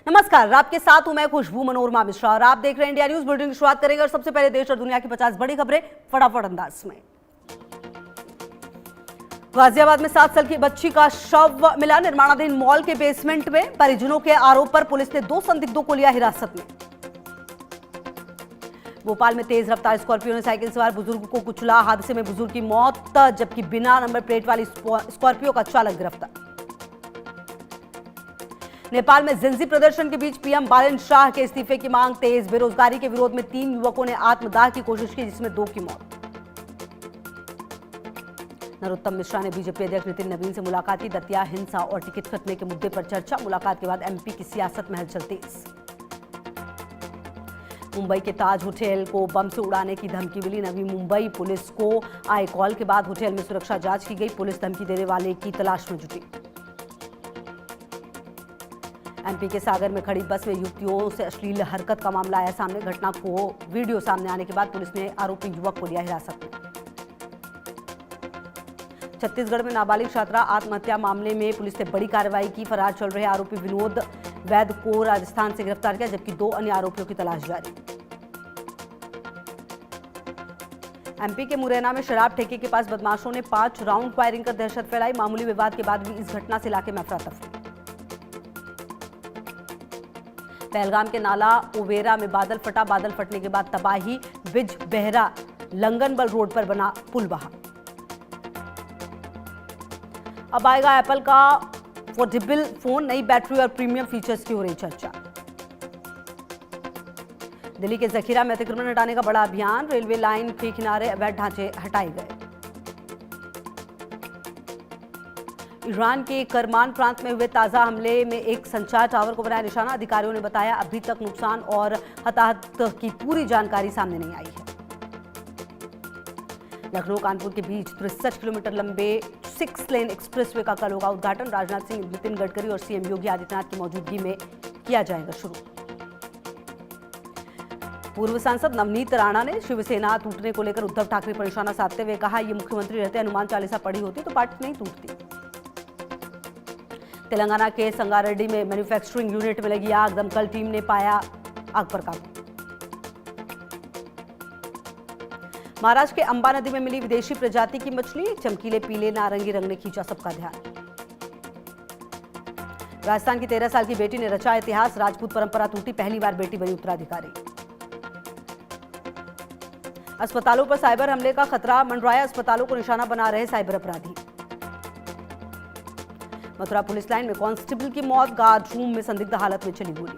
नमस्कार, आपके साथ हूं मैं खुशबू मनोरमा मिश्रा और आप देख रहे हैं इंडिया न्यूज बुलेटिन की शुरुआत करेंगे। और सबसे पहले देश और दुनिया की 50 बड़ी खबरें फटाफट अंदाज में। गाजियाबाद में 7 साल की बच्ची का शव मिला निर्माणाधीन मॉल के बेसमेंट में। परिजनों के आरोप पर पुलिस ने 2 संदिग्धों को लिया हिरासत में। भोपाल में तेज रफ्तार स्कॉर्पियो ने साइकिल सवार बुजुर्ग को कुचला। हादसे में बुजुर्ग की मौत, जबकि बिना नंबर प्लेट वाली स्कॉर्पियो का चालक गिरफ्तार। नेपाल में जिंजी प्रदर्शन के बीच पीएम बालन शाह के इस्तीफे की मांग तेज। बेरोजगारी के विरोध में 3 युवकों ने आत्मदाह की कोशिश की, जिसमें 2 की मौत। नरोत्तम मिश्रा ने बीजेपी अध्यक्ष नितिन नवीन से मुलाकात की। दतिया हिंसा और टिकट कटने के मुद्दे पर चर्चा। मुलाकात के बाद एमपी की सियासत में हलचल तेज। मुंबई के ताज होटल को बम से उड़ाने की धमकी मिली। नवी मुंबई पुलिस को आए कॉल के बाद होटल में सुरक्षा जांच की गई। पुलिस धमकी देने वाले की तलाश में जुटी। एमपी के सागर में खड़ी बस में युवतियों से अश्लील हरकत का मामला आया सामने। घटना को वीडियो सामने आने के बाद पुलिस ने आरोपी युवक को लिया हिरासत में। छत्तीसगढ़ में नाबालिग छात्रा आत्महत्या मामले में पुलिस ने बड़ी कार्रवाई की। फरार चल रहे आरोपी विनोद वैद को राजस्थान से गिरफ्तार किया, जबकि 2 अन्य आरोपियों की तलाश जारी। एमपी के मुरैना में शराब ठेके के पास बदमाशों ने 5 राउंड फायरिंग कर दहशत फैलाई। मामूली विवाद के बाद भी इस घटना से इलाके में अफरा-तफरी। पहलगाम के नाला ओवेरा में बादल फटा। बादल फटने के बाद तबाही। बिज बेहरा लंगनबल रोड पर बना पुल बहा। अब आएगा एप्पल का फोल्डेबल फोन। नई बैटरी और प्रीमियम फीचर्स की हो रही चर्चा। दिल्ली के जखीरा में अतिक्रमण हटाने का बड़ा अभियान। रेलवे लाइन के किनारे अवैध ढांचे हटाए गए। ईरान के करमान प्रांत में हुए ताजा हमले में एक संचार टावर को बनाया निशाना। अधिकारियों ने बताया अभी तक नुकसान और हताहत की पूरी जानकारी सामने नहीं आई है। लखनऊ कानपुर के बीच 63 किलोमीटर लंबे 6 लेन एक्सप्रेसवे का कल होगा उद्घाटन। राजनाथ सिंह, नितिन गडकरी और सीएम योगी आदित्यनाथ की मौजूदगी में किया जाएगा शुरू। पूर्व सांसद नवनीत राणा ने शिवसेना टूटने को लेकर उद्धव ठाकरे पर निशाना साधते हुए कहा, ये मुख्यमंत्री रहते हनुमान चालीसा पढ़ी होती तो पार्टी नहीं टूटती। तेलंगाना के संगारेड्डी में मैन्युफैक्चरिंग यूनिट में लगी आग। दमकल टीम ने पाया आग पर काबू। महाराष्ट्र के अंबा नदी में मिली विदेशी प्रजाति की मछली। चमकीले पीले नारंगी रंग ने खींचा सबका ध्यान। राजस्थान की 13 साल की बेटी ने रचा इतिहास। राजपूत परंपरा टूटी, पहली बार बेटी बनी उत्तराधिकारी। अस्पतालों पर साइबर हमले का खतरा मंडराया। अस्पतालों को निशाना बना रहे साइबर अपराधी। मथुरा पुलिस लाइन में कांस्टेबल की मौत। गार्ड रूम में संदिग्ध हालत में चली गोली।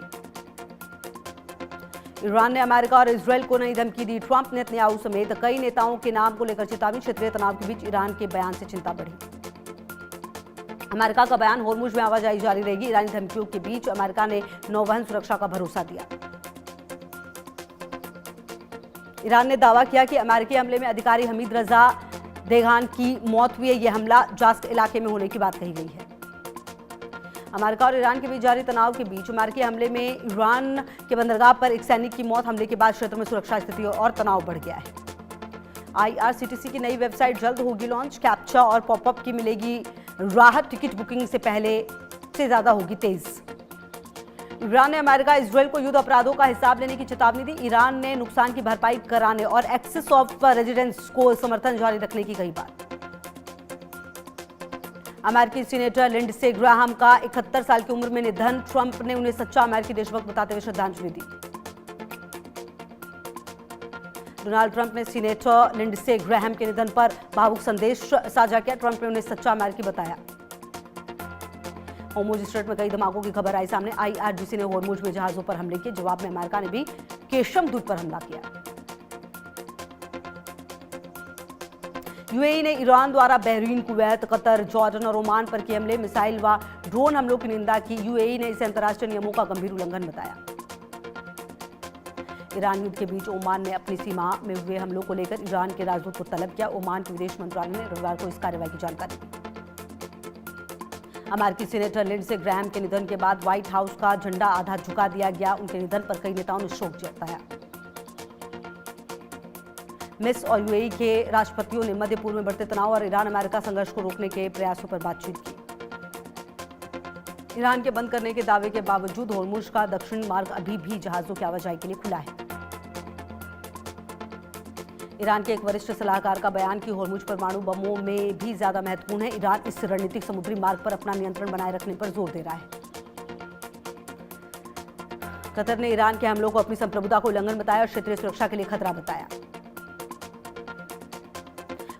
ईरान ने अमेरिका और इजरायल को नई धमकी दी। ट्रंप, नेतन्याहू समेत कई नेताओं के नाम को लेकर चेतावनी। क्षेत्रीय तनाव के बीच ईरान के बयान से चिंता बढ़ी। अमेरिका का बयान, होर्मुज में आवाजाही जारी रहेगी। ईरानी धमकियों के बीच अमेरिका ने नौवहन सुरक्षा का भरोसा दिया। ईरान ने दावा किया कि अमेरिकी हमले में अधिकारी हमीद रजा देगान की मौत हुई है। यह हमला जास्त इलाके में होने की बात कही गई है। अमेरिका और ईरान के बीच जारी तनाव के बीच अमेरिकी हमले में ईरान के बंदरगाह पर एक सैनिक की मौत। हमले के बाद क्षेत्र में सुरक्षा स्थिति और तनाव बढ़ गया है। आईआरसीटीसी की नई वेबसाइट जल्द होगी लॉन्च। कैप्चा और पॉपअप की मिलेगी राहत। टिकट बुकिंग से पहले से ज्यादा होगी तेज। ईरान ने अमेरिका इजरायल को युद्ध अपराधों का हिसाब लेने की चेतावनी दी। ईरान ने नुकसान की भरपाई कराने और एक्सेस ऑफ रेजिडेंस को समर्थन जारी रखने की कही बात। अमेरिकी सीनेटर लिंडसे ग्राहम का 71 साल की उम्र में निधन। ट्रंप ने उन्हें सच्चा अमेरिकी देशभक्त बताते हुए श्रद्धांजलि दी। डोनाल्ड ट्रंप ने सीनेटर लिंडसे ग्राहम के निधन पर भावुक संदेश साझा किया। ट्रंप ने उन्हें सच्चा अमेरिकी बताया। होर्मुज स्ट्रेट में कई धमाकों की खबर आई सामने। आईआरजीसी ने होर्मुज में जहाजों पर हमले किए। जवाब में अमेरिका ने भी केशम दूत पर हमला किया। यूएई ने ईरान द्वारा बहरीन, कुवैत, कतर, जॉर्डन और ओमान पर किए हमले, मिसाइल व ड्रोन हमलों की निंदा की। यूएई ने इसे अंतर्राष्ट्रीय नियमों का गंभीर उल्लंघन बताया। ईरान युद्ध के बीच ओमान ने अपनी सीमा में हुए हमलों को लेकर ईरान के राजदूत को तलब किया। ओमान के विदेश मंत्रालय ने रविवार को इस कार्रवाई की जानकारी दी। अमेरिकी सीनेटर लिंडसे ग्राहम के निधन के बाद व्हाइट हाउस का झंडा आधा झुका दिया गया। उनके निधन पर कई नेताओं ने शोक जताया। मिस्र और यूएई के राष्ट्रपतियों ने मध्य पूर्व में बढ़ते तनाव और ईरान अमेरिका संघर्ष को रोकने के प्रयासों पर बातचीत की। ईरान के बंद करने के दावे के बावजूद होर्मुज का दक्षिणी मार्ग अभी भी जहाजों की आवाजाही के लिए खुला है। ईरान के एक वरिष्ठ सलाहकार का बयान कि होर्मुज परमाणु बमों में भी ज्यादा महत्वपूर्ण है। ईरान इस रणनीतिक समुद्री मार्ग पर अपना नियंत्रण बनाए रखने पर जोर दे रहा है। कतर ने ईरान के हमलों को अपनी संप्रभुता को उल्लंघन बताया और क्षेत्रीय सुरक्षा के लिए खतरा बताया।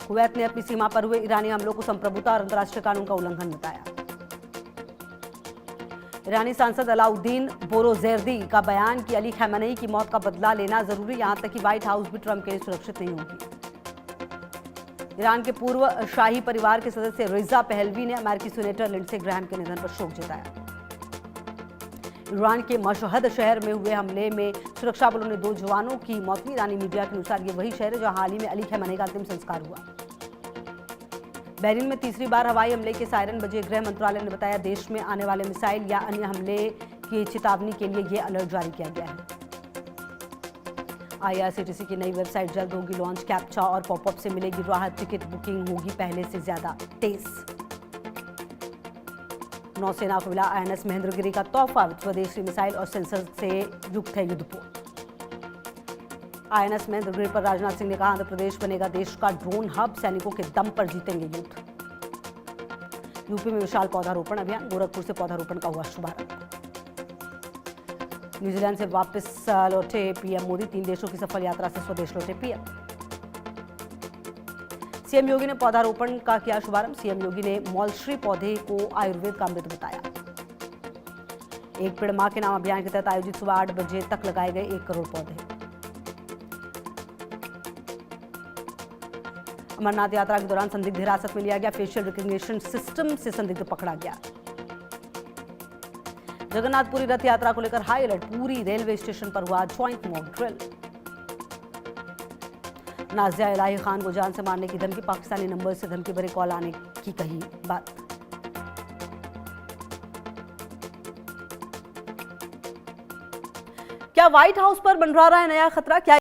कुवैत ने अपनी सीमा पर हुए ईरानी हमलों को संप्रभुता और अंतर्राष्ट्रीय कानून का उल्लंघन बताया। ईरानी सांसद अलाउद्दीन बोरोजेर्दी का बयान कि अली खamenei की मौत का बदला लेना जरूरी, यहां तक कि व्हाइट हाउस भी ट्रंप के लिए सुरक्षित नहीं होगी। ईरान के पूर्व शाही परिवार के सदस्य रिजा पहलवी ने अमेरिकी सीनेटर लिंडसे ग्रैहम के निधन पर शोक जताया। ईरान के मशहद शहर में हुए हमले में सुरक्षा बलों ने 2 जवानों की मौत की। ईरानी मीडिया के अनुसार ये वही शहर है जहां हाल ही में अली खamenei का अंतिम संस्कार हुआ। बहरीन में तीसरी बार हवाई हमले के सायरन बजे। गृह मंत्रालय ने बताया देश में आने वाले मिसाइल या अन्य हमले की चेतावनी के लिए यह अलर्ट जारी किया गया है। IRCTC की नई वेबसाइट जल्द होगी लॉन्च। कैप्चा और पॉपअप से मिलेगी राहत। टिकट बुकिंग होगी पहले से ज्यादा तेज। नौसेना को मिला INS महेंद्रगिरी का तोहफा। स्वदेशी मिसाइल और सेंसर से युक्त है युद्धपोत। INS महेंद्रगिरी पर राजनाथ सिंह ने कहा आंध्र प्रदेश बनेगा देश का ड्रोन हब। सैनिकों के दम पर जीतेंगे युद्ध। यूपी में विशाल पौधारोपण अभियान। गोरखपुर से पौधारोपण का हुआ शुभारंभ। न्यूजीलैंड से वापस लौटे पीएम मोदी। 3 देशों की सफल यात्रा से स्वदेश लौटे पीएम। सीएम योगी ने पौधारोपण का किया शुभारंभ। सीएम योगी ने मॉलश्री पौधे को आयुर्वेद का अमृत बताया। एक पेड़ मां के नाम अभियान के तहत आयोजित सुबह 8 बजे तक लगाए गए 1 करोड़ पौधे। अमरनाथ यात्रा के दौरान संदिग्ध हिरासत में लिया गया। फेशियल रिकग्निशन सिस्टम से संदिग्ध पकड़ा गया। जगन्नाथपुरी रथ यात्रा को लेकर हाई अलर्ट। पूरी रेलवे स्टेशन पर हुआ ज्वाइंट मॉक ड्रिल। नाजिया इलाही खान को जान से मारने की धमकी। पाकिस्तानी नंबर से धमकी भरे कॉल आने की कही बात। क्या व्हाइट हाउस पर मंडरा रहा है नया खतरा? क्या